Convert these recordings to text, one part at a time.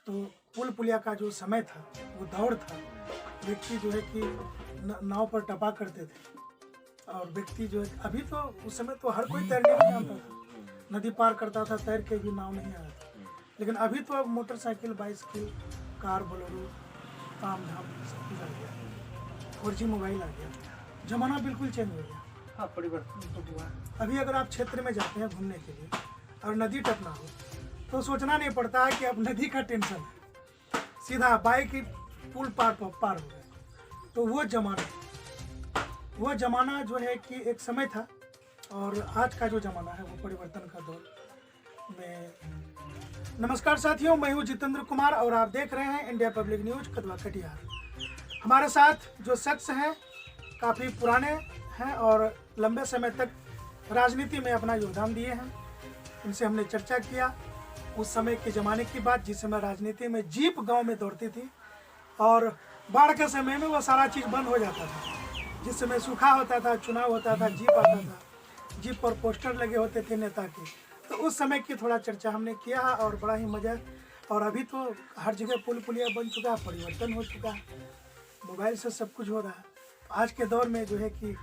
तो पुल पुलिया का जो समय था, वो दौर था, व्यक्ति जो है कि नाव पर टपा करते थे। और व्यक्ति जो है, अभी तो उस समय तो हर कोई तैरने नहीं जानता था, नदी पार करता था, तैर के भी नाव नहीं आया था। लेकिन अभी तो अब मोटरसाइकिल, बाइसिकल, कार, बोलेरो, ताम झाम सब कुछ आ गया, 4G मोबाइल आ गया, जमाना बिल्कुल चेंज हो गया। हाँ, परिवर्तन तो हुआ। अभी अगर आप क्षेत्र में जाते हैं घूमने के लिए और नदी टपना हो, तो सोचना नहीं पड़ता है कि अब नदी का टेंशन है, सीधा बाइक ही पुल पार हो गए। तो वो ज़माना जो है कि एक समय था, और आज का जो ज़माना है वो परिवर्तन का दौर में। नमस्कार साथियों, मैं हूँ जितेंद्र कुमार और आप देख रहे हैं India public news Kadwa Katihar. हमारे साथ जो शख्स हैं काफ़ी पुराने हैं और लंबे समय तक राजनीति में अपना योगदान दिए हैं। उनसे हमने चर्चा किया उस समय के ज़माने की बात, जिस समय राजनीति में जीप गांव में दौड़ती थी और बाढ़ के समय में वो सारा चीज़ बंद हो जाता था। जिस समय सूखा होता था, चुनाव होता था, जीप आता था, जीप पर पोस्टर लगे होते थे नेता के, तो उस समय की थोड़ा चर्चा हमने किया और बड़ा ही मज़ा। और अभी तो हर जगह पुल पुलिया बन चुका है, परिवर्तन हो चुका है, मोबाइल से सब कुछ हो रहा है। आज के दौर में जो है कि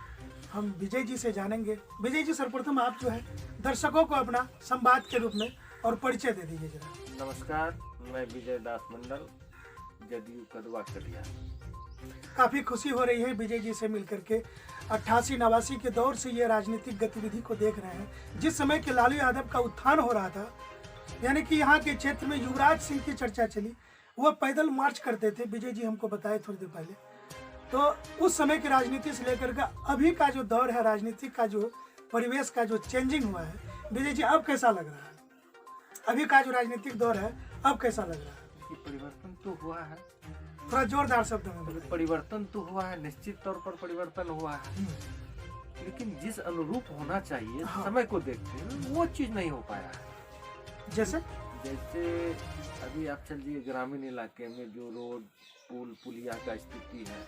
हम विजय जी से जानेंगे। विजय जी, सर्वप्रथम आप जो है दर्शकों को अपना संवाद के रूप में और परिचय दे दीजिए जरा। नमस्कार, मैं विजय दास मंडल, जदयू कदवा कटिहार। काफ़ी खुशी हो रही है विजय जी से मिलकर के। 88-89 के दौर से ये राजनीतिक गतिविधि को देख रहे हैं, जिस समय के लालू यादव का उत्थान हो रहा था, यानी कि यहाँ के क्षेत्र में युवराज सिंह की चर्चा चली, वो पैदल मार्च करते थे, विजय जी हमको बताए थोड़ी देर पहले। तो उस समय की राजनीति से लेकर के अभी का जो दौर है, राजनीतिक का जो परिवेश का जो चेंजिंग हुआ है, विजय जी अब कैसा लग रहा है? अभी का जो राजनीतिक दौर है अब कैसा लग रहा है? परिवर्तन तो हुआ है, थोड़ा जोरदार शब्द में बताइए। परिवर्तन तो हुआ है, निश्चित तौर पर परिवर्तन हुआ है, लेकिन जिस अनुरूप होना चाहिए समय को देखते हुए वो चीज नहीं हो पाया है। जैसे अभी आप चलिए ग्रामीण इलाके में जो रोड, पुल पुलिया का स्थिति है,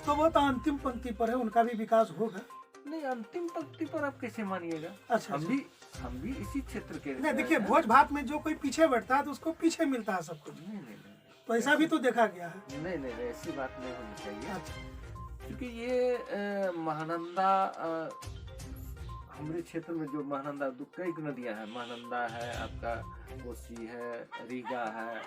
तो वो तो अंतिम पंक्ति पर है, उनका भी विकास होगा। नहीं, अंतिम पंक्ति पर आप कैसे मानिएगा? अच्छा, हम भी इसी क्षेत्र के। नहीं, देखिए, भोज भात में जो कोई पीछे बैठता है तो उसको पीछे मिलता है सब कुछ। नहीं, तो ऐसा भी तो देखा गया है। नहीं, ऐसी बात नहीं होनी चाहिए। अच्छा। क्योंकि ये महानंदा, हमारे क्षेत्र में जो महानंदा, कई नदियां हैं, महानंदा है, आपका कोसी है, रीगा है,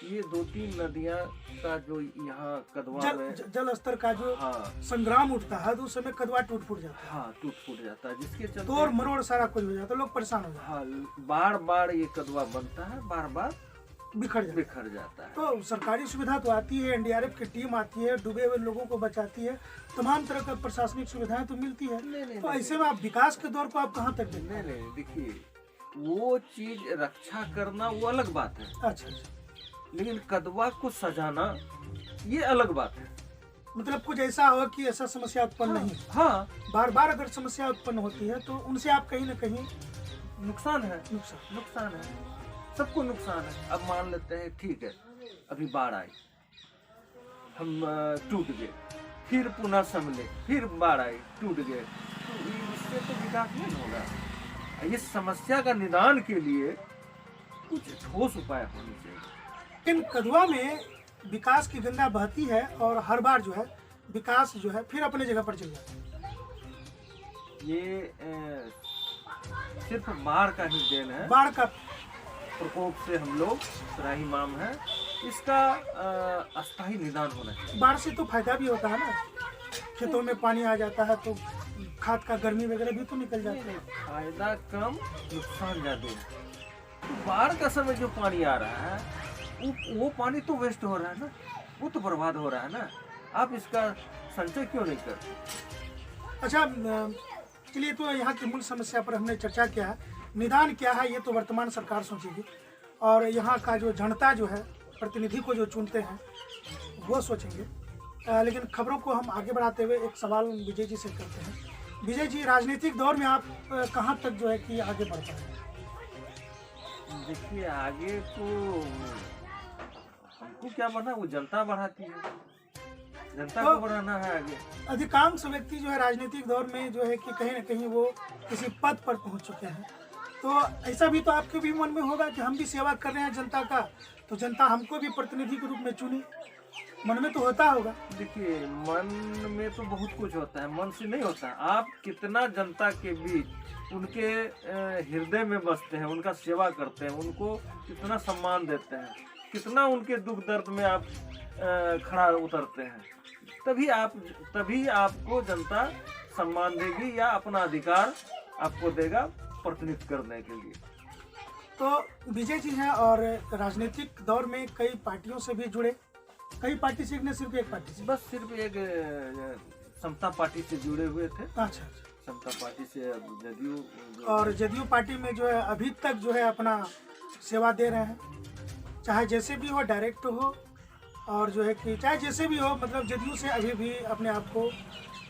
ये 2-3 नदियां का जो यहाँ कदवा में जल स्तर का जो संग्राम उठता है, तो उस समय कदवा टूट फूट जाता है। हाँ, टूट फूट जाता है, जिसके चलते तोड़ मरोड़ सारा कुछ हो जाता है, लोग परेशान हो जाते हैं। हाँ, बार ये कदवा बनता है, बार बिखर जाता है। तो सरकारी सुविधा तो आती है, NDRF की टीम आती है, डूबे हुए लोगों को बचाती है, तमाम तरह का प्रशासनिक सुविधाएं तो मिलती है। तो ऐसे में आप विकास के दौर को आप कहाँ तक देखते हैं? नहीं, देखिए, वो चीज रक्षा करना वो अलग बात है। अच्छा, लेकिन कदवा को सजाना ये अलग बात है। मतलब कुछ ऐसा हो कि ऐसा समस्या उत्पन्न नहीं। हाँ, बार अगर समस्या उत्पन्न होती है तो उनसे आप कहीं ना कहीं नुकसान है, सबको नुकसान है। अब मान लेते हैं, ठीक है, अभी बाढ़ आई, हम टूट गए, फिर पुनः संभले, फिर बाढ़ आई, टूट गए, तो इससे तो विकास नहीं होगा। इस समस्या का निदान के लिए कुछ ठोस उपाय होने चाहिए। इन कदवा में विकास की गंगा बहती है और हर बार जो है विकास जो है फिर अपने जगह पर चल जाता है। ये सिर्फ बाढ़ का ही देन है, बाढ़ का प्रकोप से हम लोग त्राहिमाम है। इसका अस्थायी निदान होना चाहिए। बाढ़ से तो फायदा भी होता है ना, खेतों में पानी आ जाता है तो खाद का गर्मी वगैरह भी तो निकल जाता है। फायदा कम, नुकसान ज्यादा है। तो बाढ़ का समय जो पानी आ रहा है वो पानी तो वेस्ट हो रहा है ना, वो तो बर्बाद हो रहा है ना। आप इसका संचय क्यों नहीं करते? अच्छा, चलिए, तो यहाँ की मूल समस्या पर हमने चर्चा किया है, निदान क्या है ये तो वर्तमान सरकार सोचेगी, और यहाँ का जो जनता जो है प्रतिनिधि को जो चुनते हैं वो सोचेंगे। लेकिन खबरों को हम आगे बढ़ाते हुए एक सवाल विजय जी से करते हैं। विजय जी, राजनीतिक दौर में आप कहाँ तक जो है कि आगे बढ़ पाए? देखिए, आगे तो हमको क्या बढ़ना, वो जनता बढ़ाती है, जनता को बढ़ाना है आगे। अधिकांश व्यक्ति जो है राजनीतिक दौर में जो है कि कहीं ना कहीं वो किसी पद पर पहुंच चुके हैं, तो ऐसा भी तो आपके भी मन में होगा कि हम भी सेवा कर रहे हैं जनता का, तो जनता हमको भी प्रतिनिधि के रूप में चुने, मन में तो होता होगा। देखिए, मन में तो बहुत कुछ होता है, मन से नहीं होता है। आप कितना जनता के बीच उनके हृदय में बसते हैं, उनका सेवा करते हैं, उनको कितना सम्मान देते हैं, कितना उनके दुख दर्द में आप खड़ा उतरते हैं, तभी आपको जनता सम्मान देगी या अपना अधिकार आपको देगा प्रतिनिधित्व करने के लिए। तो विजय जी हैं और राजनीतिक दौर में कई पार्टियों से भी जुड़े, कई पार्टी से, नहीं सिर्फ एक पार्टी से? बस सिर्फ एक समता पार्टी से जुड़े हुए थे। अच्छा। समता पार्टी से अब जदयू, और जदयू पार्टी में जो है अभी तक जो है अपना सेवा दे रहे हैं, चाहे जैसे भी हो, डायरेक्ट हो और जो है कि चाहे जैसे भी हो, मतलब जदयू से अभी भी अपने आप को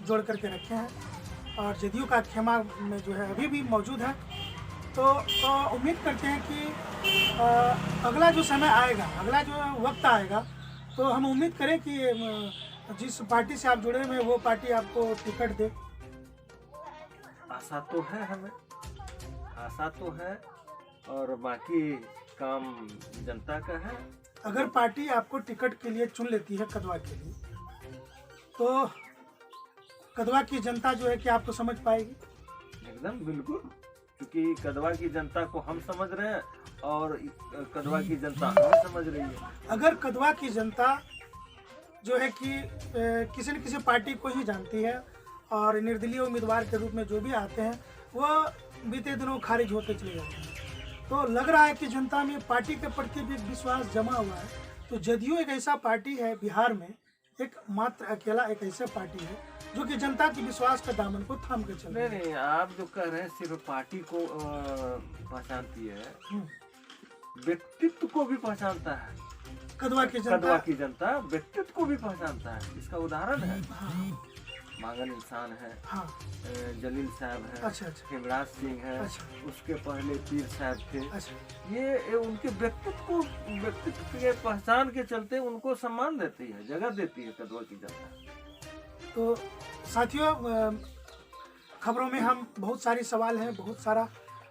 जोड़ करके रखे हैं और जदयू का खेमा में जो है अभी भी मौजूद है। तो उम्मीद करते हैं कि अगला जो समय आएगा, अगला जो वक्त आएगा, तो हम उम्मीद करें कि जिस पार्टी से आप जुड़े हुए हैं वो पार्टी आपको टिकट दे। आशा तो है, हमें आशा तो है, और बाकी काम जनता का है। अगर पार्टी आपको टिकट के लिए चुन लेती है कदवा के लिए, तो कदवा की जनता जो है कि आपको समझ पाएगी? एकदम बिल्कुल, क्योंकि कदवा की जनता को हम समझ रहे हैं और कदवा की जनता हमें समझ रही है। अगर कदवा की जनता जो है कि किसी न किसी पार्टी को ही जानती है और निर्दलीय उम्मीदवार के रूप में जो भी आते हैं वो बीते दिनों खारिज होते चले जाते हैं, तो लग रहा है कि जनता में पार्टी के प्रति भी विश्वास जमा हुआ है। तो जदयू एक ऐसा पार्टी है बिहार में, एक मात्र अकेला एक ऐसा पार्टी है जो कि जनता के विश्वास का दामन को थाम के चल रही है। नहीं, आप जो कह रहे हैं सिर्फ पार्टी को पहचानती है, व्यक्तित्व को भी पहचानता है। कदवा की जनता व्यक्तित्व को भी पहचानता है। इसका उदाहरण है, हाँ। मांगन इंसान है, हाँ। जलील साहब है, अच्छा। हेमराज सिंह है, अच्छा। उसके पहले पीर साहब थे। अच्छा। ये उनके व्यक्तित्व के पहचान के चलते उनको सम्मान देती है, जगह देती है कदवा की जनता। तो साथियों, खबरों में हम बहुत सारी सवाल हैं, बहुत सारा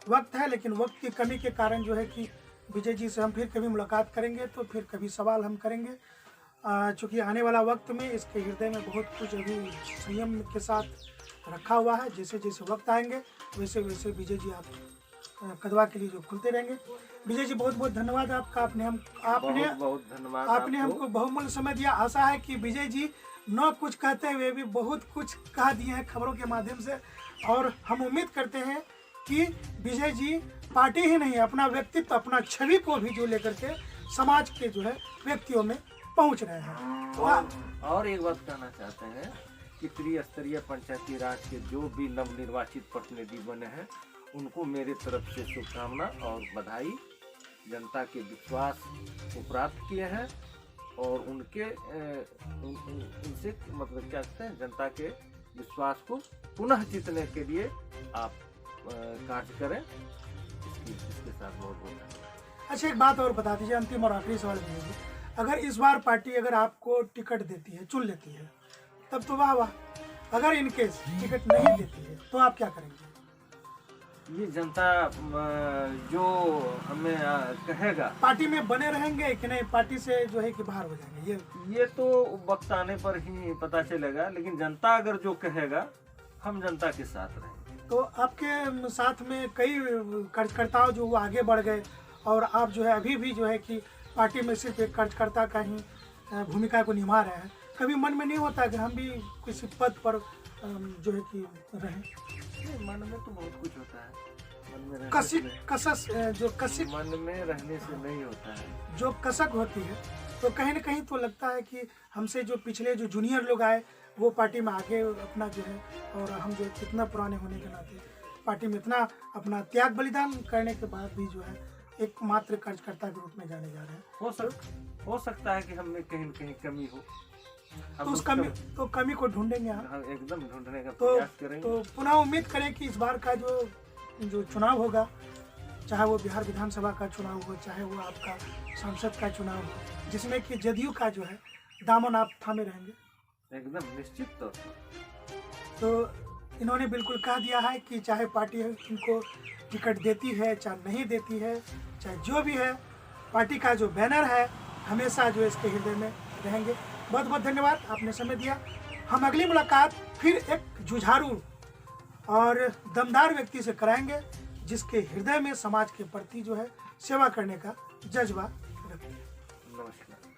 वक्त है, लेकिन वक्त की कमी के कारण जो है कि विजय जी से हम फिर कभी मुलाकात करेंगे तो फिर कभी सवाल हम करेंगे। चूँकि आने वाला वक्त में इसके हृदय में बहुत कुछ अभी संयम के साथ रखा हुआ है। जैसे जैसे वक्त आएंगे वैसे वैसे विजय जी आप कदवा के लिए जो खुलते रहेंगे। विजय जी बहुत बहुत धन्यवाद आपका, आपने धन्यवाद, आपने हमको बहुमूल्य समय दिया। आशा है कि विजय जी न कुछ कहते हुए भी बहुत कुछ कह दिए हैं खबरों के माध्यम से, और हम उम्मीद करते हैं कि विजय जी पार्टी ही नहीं, अपना व्यक्तित्व, अपना छवि को भी जो लेकर के समाज के जो है व्यक्तियों में पहुंच रहे हैं। और एक बात कहना चाहते हैं कि त्रिस्तरीय पंचायती राज के जो भी नवनिर्वाचित प्रतिनिधि बने हैं उनको मेरे तरफ से शुभकामना और बधाई। जनता के विश्वास को प्राप्त किए हैं और उनके उनसे मतलब क्या कहते हैं, जनता के विश्वास को पुनः जीतने के लिए आप कार्य करें। इसके साथ बहुत बहुत। अच्छा, एक बात और बता दीजिए, अंतिम और आखिरी सवाल है, अगर इस बार पार्टी अगर आपको टिकट देती है, चुन लेती है, तब तो वाह वाह, अगर इनकेस टिकट नहीं देती है तो आप क्या करेंगे? ये जनता जो हमें कहेगा, पार्टी में बने रहेंगे कि नहीं, पार्टी से जो है कि बाहर हो जाएंगे, ये तो वक्त आने पर ही पता चलेगा। लेकिन जनता अगर जो कहेगा, हम जनता के साथ रहेंगे। तो आपके साथ में कई कार्यकर्ताओं जो आगे बढ़ गए और आप जो है अभी भी जो है कि पार्टी में सिर्फ एक कार्यकर्ता का ही भूमिका को निभा रहे हैं। कभी मन में नहीं होता कि हम भी किसी पद पर जो है कि रहें? मन में तो बहुत कुछ होता है, मन में मन में रहने से नहीं होता है। जो कसक होती है, तो कहीं ना कहीं तो लगता है कि हमसे जो पिछले जो जूनियर लोग आए वो पार्टी में आगे अपना जो है, और हम जो कितना पुराने होने के नाते पार्टी में इतना अपना त्याग बलिदान करने के बाद भी जो है एकमात्र कार्यकर्ता के रूप में जाने जा रहे हैं। हो सकता है कि हमें कहीं न कहीं कमी हो, तो उस कमी को ढूंढेंगे हम एकदम ढूंढने का प्रयास करेंगे। तो पुनः उम्मीद करें कि इस बार का जो चुनाव होगा, चाहे वो बिहार विधानसभा का चुनाव हो, चाहे वो आपका सांसद का चुनाव हो, जिसमें कि जदयू का जो है दामन आप थामे रहेंगे, एकदम निश्चित तौर पर। तो इन्होंने बिल्कुल कह दिया है कि चाहे पार्टी है उनको टिकट देती है चाहे नहीं देती है, चाहे जो भी है, पार्टी का जो बैनर है हमेशा जो इसके हृदय में रहेंगे। बहुत बहुत धन्यवाद, आपने समय दिया। हम अगली मुलाकात फिर एक जुझारू और दमदार व्यक्ति से कराएंगे जिसके हृदय में समाज के प्रति जो है सेवा करने का जज्बा रखते हैं। नमस्कार।